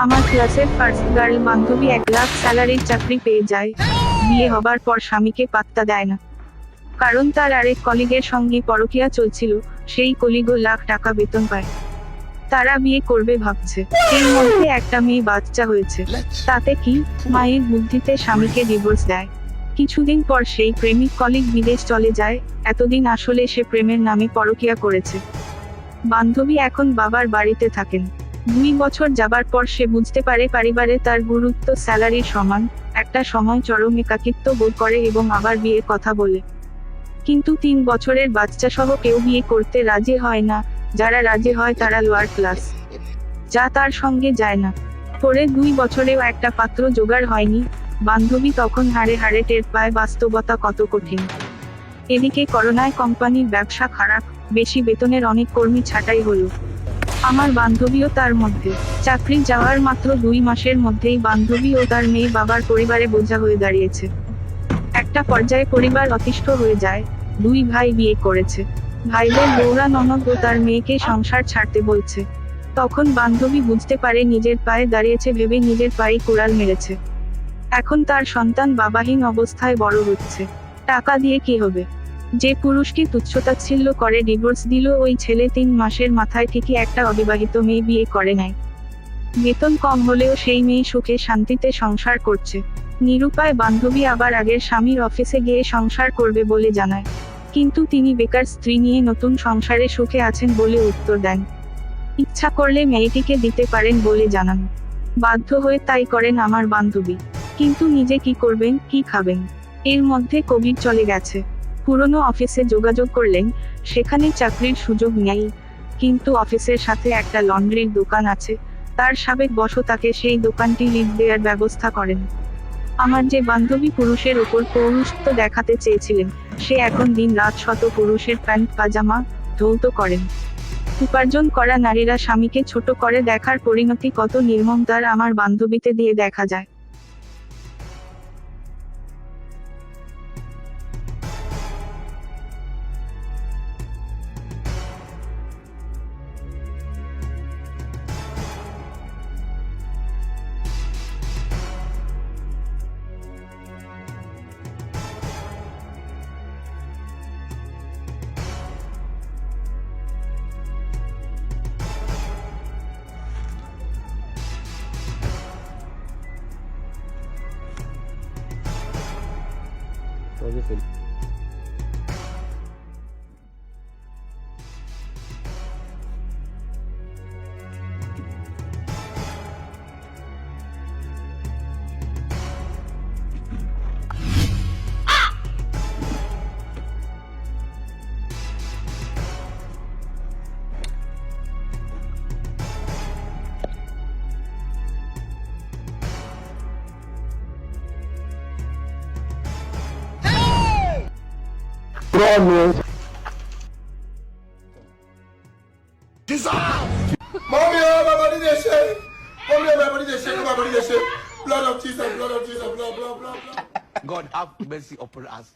আমার ক্লাসের first girl বান্ধবী 1 লাখ স্যালারির চাকরি পেয়ে যায়। বিয়ে হবার পর স্বামীকে পাত্তা দেয় না, কারণ তার আরেক কলিগের সঙ্গে পরকীয়া চলছিল। সেই কলিগও লাখ টাকা বেতন পায়। তারা বিয়ে করবে ভাবছে, এর মধ্যে একটা মেয়ে বাচ্চা হয়েছে। তাতে কি, মায়ের বুদ্ধিতে স্বামীকে ডিভোর্স দেয়। কিছুদিন পর সেই প্রেমিক কলিগ বিদেশ চলে যায়। এতদিন আসলে সে প্রেমের নামে পরকীয়া করেছে। বান্ধবী এখন বাবার বাড়িতে থাকেন। 2 বছর যাবার পর সে বুঝতে পারে পরিবারে তার গুরুত্ব স্যালারির সমান। একটা সময় চরম একাকিত্ব বোধ করে এবং আবার বিয়ের কথা বলে। কিন্তু 3 বছরের বাচ্চা সহ কেউ বিয়ে করতে রাজি হয় না। যারা রাজি হয় তারা লোয়ার ক্লাস, যা তার সঙ্গে যায় না। পরে 2 বছরেও একটা পাত্র জোগাড় হয়নি। বান্ধবী তখন হাড়ে হাড়ে টের পায় বাস্তবতা কত কঠিন। এদিকে করোনায় কোম্পানির ব্যবসা খারাপ, বেশি বেতনের অনেক কর্মী ছাঁটাই হলো। আমার বান্ধবীও তার মধ্যে। চাকরি যাওয়ার মাত্র 2 মাসের মধ্যেই বান্ধবী ও তার মেয়ে বাবার পরিবারে বোঝা হয়ে দাঁড়িয়েছে। একটা পর্যায়ে পরিবার অতিষ্ঠ হয়ে যায়। 2 ভাই বিয়ে করেছে। ভাইদের বউরা ননদ ও তার মেয়েকে সংসার ছাড়তে বলছে। তখন বান্ধবী বুঝতে পারে নিজের পায়ে দাঁড়িয়েছে ভেবে নিজের পায়ে কুড়াল মেরেছে। এখন তার সন্তান বাবাহীন অবস্থায় বড় হচ্ছে। টাকা দিয়ে কি হবে? যে পুরুষকে তুচ্ছতাচ্ছিল্য করে ডিভোর্স দিল ওই ছেলে 3 মাসের মাথায় ঠিকই একটা অবিবাহিত মেয়ে বিয়ে করে নেয়। বেতন কম হলেও সেই মেয়ে সুখে শান্তিতে সংসার করছে। নিরুপায় বান্ধবী আবার আগের স্বামীর অফিসে গিয়ে সংসার করবে বলে জানায়। কিন্তু তিনি বেকার স্ত্রী নিয়ে নতুন সংসারে সুখে আছেন বলে উত্তর দেন। ইচ্ছা করলে মেয়েটিকে দিতে পারেন বলে জানান। বাধ্য হয়ে তাই করেন আমার বান্ধবী। কিন্তু নিজে কি করবেন, কি খাবেন? এর মধ্যে কোভিড চলে গেছে। পুরনো অফিসে যোগাযোগ করলেন, সেখানে চাকরির সুযোগ নেই। কিন্তু অফিসের সাথে একটা লন্ড্রির দোকান আছে। তার সাবেক বসও তাকে সেই দোকানটি লিজ দেওয়ার ব্যবস্থা করেন। আমার যে বান্ধবী পুরুষের ওপর পৌরুষত্ব দেখাতে চেয়েছিলেন, সে এখন দিন-রাত শত পুরুষের প্যান্ট পাজামা ধৌত করেন। উপার্জন করা নারীরা স্বামীকে ছোট করে দেখার পরিণতি কত নির্মম তার আমার বান্ধবীতে দিয়ে দেখা যায়। Promise. Mommy, oh, my body dey shake. Mommy, oh, my body dey shake. My body dey shake. Blood of Jesus, blood of Jesus, blood, blood, blood, blood. God have mercy upon us.